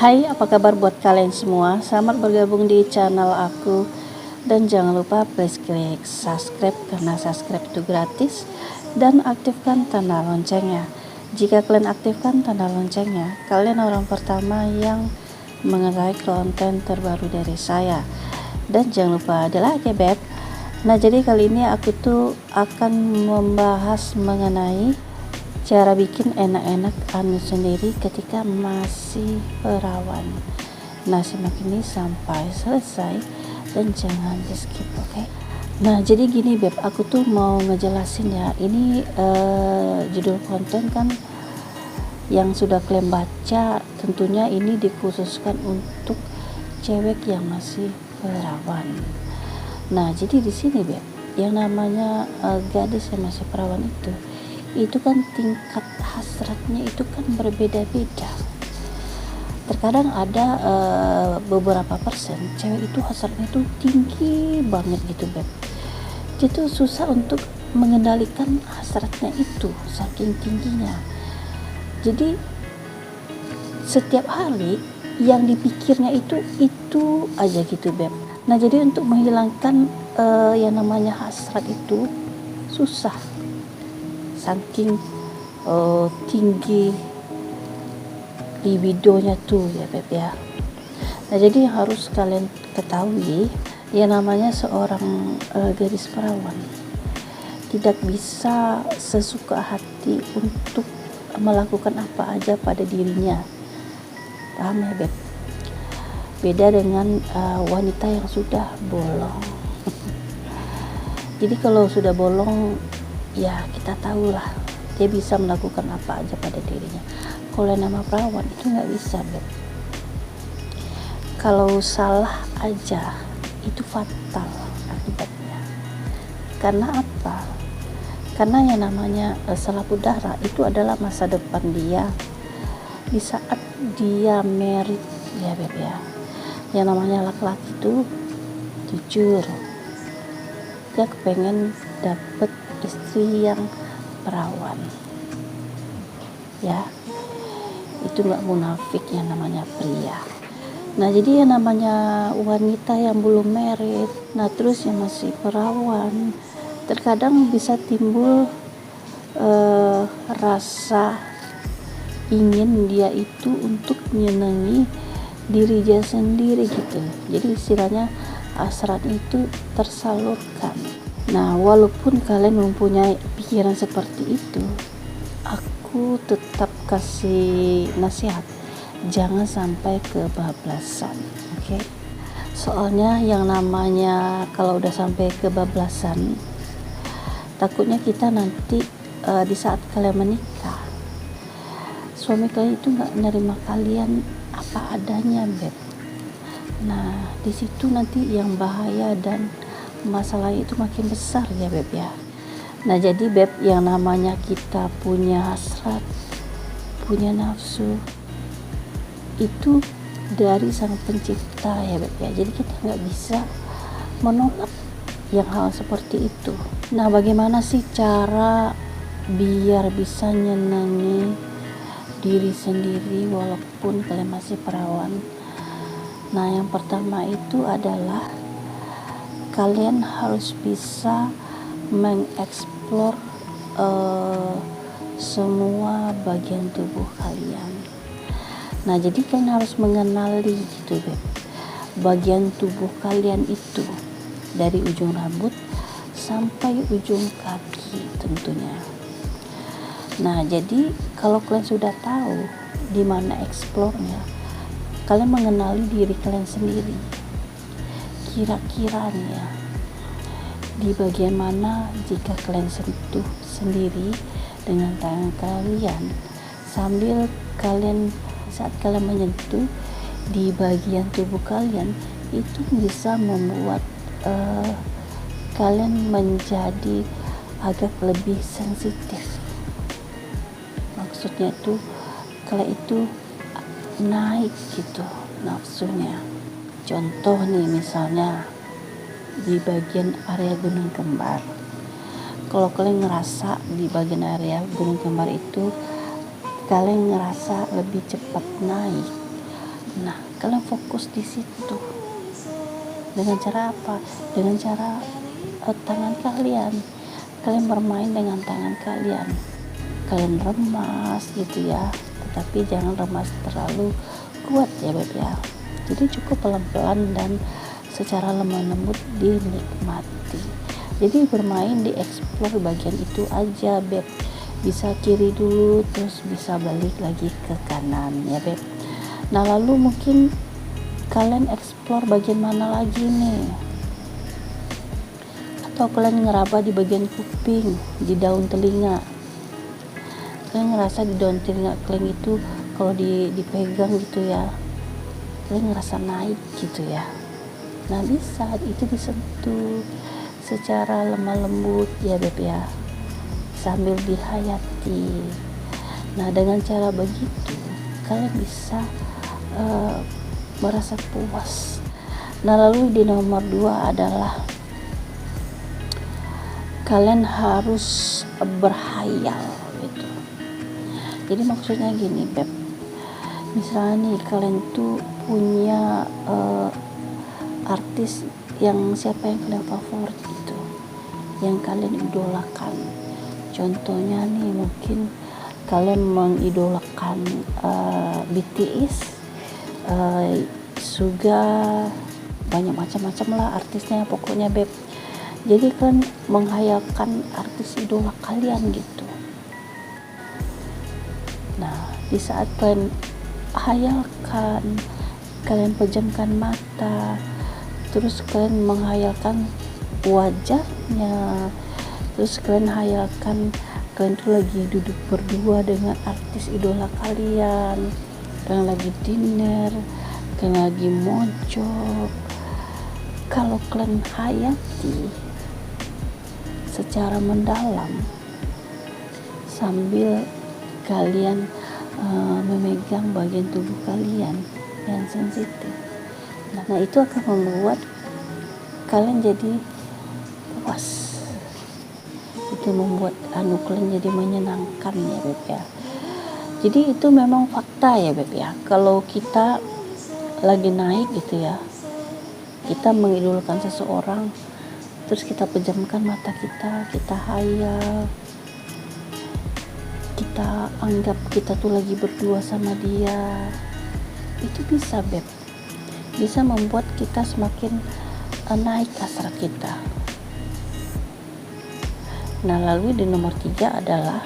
Hai, apa kabar buat kalian semua? Selamat bergabung di channel aku. Dan jangan lupa please klik subscribe karena subscribe itu gratis. Dan aktifkan tanda loncengnya. Jika kalian aktifkan tanda loncengnya, kalian orang pertama yang mengetahui konten terbaru dari saya. Dan jangan lupa ada like ya beb. Nah, jadi kali ini aku tuh akan membahas mengenai cara bikin enak-enak anu sendiri ketika masih perawan. Nah, simak ini sampai selesai dan jangan di skip, oke? Nah, jadi gini beb, aku tuh mau ngejelasin ya. Ini judul konten kan yang sudah kalian baca, tentunya ini dikhususkan untuk cewek yang masih perawan. Nah, jadi di sini beb, yang namanya gadis yang masih perawan itu kan tingkat hasratnya itu kan berbeda-beda. Terkadang ada beberapa persen cewek itu hasratnya itu tinggi banget gitu beb. Itu susah untuk mengendalikan hasratnya itu saking tingginya. Jadi setiap hari yang dipikirnya itu aja gitu beb. Nah, jadi untuk menghilangkan yang namanya hasrat itu susah saking tinggi libidonya tuh ya beb ya. Nah, jadi harus kalian ketahui yang namanya seorang gadis perawan tidak bisa sesuka hati untuk melakukan apa aja pada dirinya, paham ya beb? Beda dengan wanita yang sudah bolong. Jadi kalau sudah bolong ya kita tahulah dia bisa melakukan apa aja pada dirinya. Kalau nama perawan itu nggak bisa beb. Kalau salah aja itu fatal akibatnya. Karena apa? Karena yang namanya selaput darah itu adalah masa depan dia di saat dia married ya beb ya. Yang namanya laki-laki itu jujur, dia kepengen dapet istri yang perawan ya, itu nggak munafik yang namanya pria. Nah, jadi yang namanya wanita yang belum married, nah terus yang masih perawan, terkadang bisa timbul rasa ingin dia itu untuk menyenangi diri dia sendiri gitu. Jadi istilahnya hasrat itu tersalurkan. Nah, walaupun kalian mempunyai pikiran seperti itu, aku tetap kasih nasihat, jangan sampai kebablasan, oke? Soalnya yang namanya kalau udah sampai kebablasan, takutnya kita nanti di saat kalian menikah, suami kalian itu nggak nerima kalian apa adanya, beb. Nah, di situ nanti yang bahaya dan masalah itu makin besar ya beb ya. Nah, jadi beb, yang namanya kita punya hasrat, punya nafsu itu dari sang pencipta ya beb ya. Jadi kita nggak bisa menolak yang hal seperti itu. Nah, bagaimana sih cara biar bisa nyenangi diri sendiri walaupun kalian masih perawan? Nah, yang pertama itu adalah kalian harus bisa mengeksplor semua bagian tubuh kalian. Nah, jadi kalian harus mengenali gitu beb, bagian tubuh kalian itu dari ujung rambut sampai ujung kaki tentunya. Nah, jadi kalau kalian sudah tahu di mana eksplornya, kalian mengenali diri kalian sendiri. Kira-kira nih ya, di bagian mana jika kalian sentuh sendiri dengan tangan kalian, sambil kalian saat kalian menyentuh di bagian tubuh kalian, itu bisa membuat kalian menjadi agak lebih sensitif. Maksudnya itu kalian itu naik gitu nafsunya. Contoh nih, misalnya di bagian area gunung kembar, kalau kalian ngerasa di bagian area gunung kembar itu kalian ngerasa lebih cepat naik, Nah, kalian fokus di situ. Dengan cara apa? Dengan cara tangan kalian. Kalian bermain dengan tangan kalian. Kalian remas gitu ya. Tetapi jangan remas terlalu kuat ya Beb ya. Jadi cukup pelan-pelan dan secara lemah lembut dinikmati. Jadi bermain di explore bagian itu aja Beb. Bisa kiri dulu terus bisa balik lagi ke kanan ya Beb. Nah lalu mungkin kalian explore bagian mana lagi nih, atau kalian ngeraba di bagian kuping, di daun telinga. Kalian ngerasa di daun telinga kalian itu kalau dipegang gitu ya, kalian ngerasa naik gitu ya. Nah bisa itu disentuh secara lemah lembut ya Beb ya, sambil dihayati. Nah dengan cara begitu kalian bisa merasa puas. Nah lalu di nomor 2 adalah kalian harus berhayal gitu. Jadi maksudnya gini Beb, misalnya nih kalian tuh punya artis yang siapa yang kalian favorit gitu, yang kalian idolakan. Contohnya nih mungkin kalian mengidolakan BTS, Suga, banyak macam-macam lah artisnya pokoknya Beb. Jadi kan menghayalkan artis idola kalian gitu. Nah di saat kalian hayalkan, kalian pejamkan mata, terus kalian menghayalkan wajahnya, terus kalian hayalkan kalian tuh lagi duduk berdua dengan artis idola kalian, kalian lagi dinner, kalian lagi mojok. Kalau kalian hayati secara mendalam sambil kalian memegang bagian tubuh kalian yang sensitif, nah itu akan membuat kalian jadi puas. Itu membuat kalian jadi menyenangkan ya Beb ya. Jadi itu memang fakta ya Beb ya. Kalau kita lagi naik gitu ya, kita mengidolakan seseorang, terus kita pejamkan mata kita hayal, kita anggap kita tuh lagi berdua sama dia, itu bisa Beb, bisa membuat kita semakin naik hasrat kita. Nah lalu di nomor 3 adalah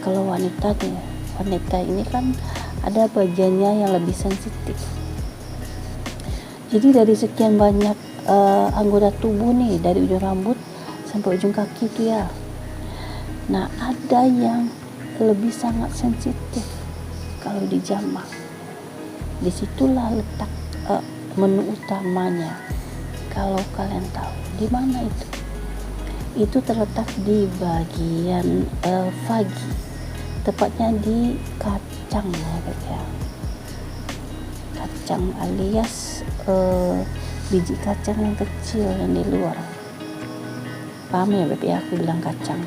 kalau wanita ini kan ada bagiannya yang lebih sensitif. Jadi dari sekian banyak anggota tubuh nih, dari ujung rambut sampai ujung kaki itu ya, nah ada yang lebih sangat sensitif kalau dijamah. Disitulah letak menu utamanya. Kalau kalian tahu di mana itu terletak di bagian vagi, tepatnya di kacang ya, kacang alias biji kacang yang kecil yang di luar. Paham ya Beb ya, aku bilang kacang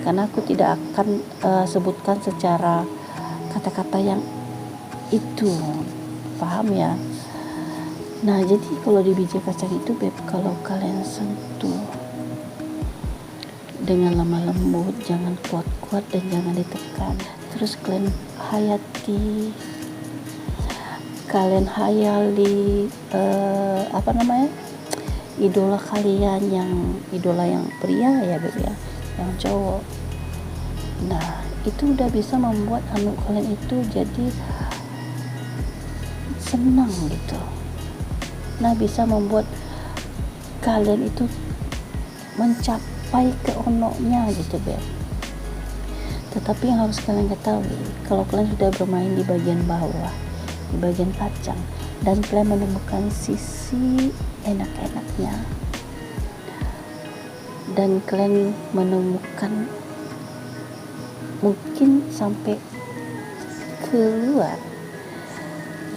karena aku tidak akan sebutkan secara kata-kata yang itu, paham ya. Nah jadi kalau di biji kacang itu Beb, kalau kalian sentuh dengan lemah lembut, jangan kuat-kuat dan jangan ditekan, terus kalian hayati, kalian hayali idola kalian, idola yang pria ya Beb ya, yang cowok. Nah itu udah bisa membuat kalian itu jadi senang gitu. Nah bisa membuat kalian itu mencapai keonoknya gitu Beb. Tetapi yang harus kalian ketahui, kalau kalian sudah bermain di bagian bawah, di bagian kacang, dan kalian menemukan sisi enak-enaknya, dan kalian menemukan mungkin sampai keluar,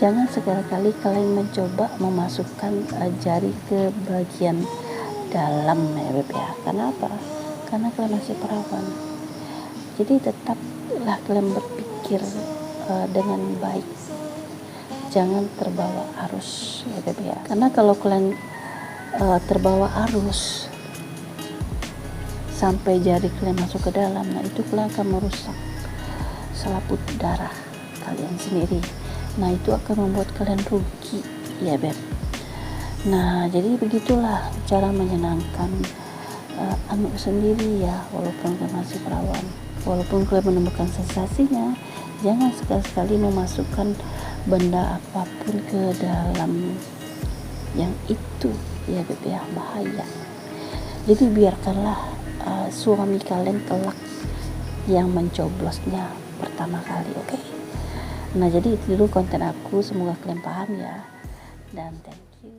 jangan sekali-kali kalian mencoba memasukkan jari ke bagian dalam ya Beb ya. Karena apa? Karena kalian masih perawan. Jadi tetaplah kalian berpikir dengan baik. jangan terbawa arus ya beb ya. Karena kalau kalian terbawa arus sampai jari kalian masuk ke dalam, nah itu kalian akan merusak selaput darah kalian sendiri. Nah itu akan membuat kalian rugi ya beb. Nah jadi begitulah cara menyenangkan anu sendiri ya, walaupun kalian masih perawan. Walaupun kalian menemukan sensasinya, jangan sekali-sekali memasukkan benda apapun ke dalam yang itu ya beb ya, bahaya. Jadi biarkanlah suami kalian kelak yang mencoblosnya pertama kali, oke? Nah jadi itu dulu konten aku, semoga kalian paham ya, dan thank you.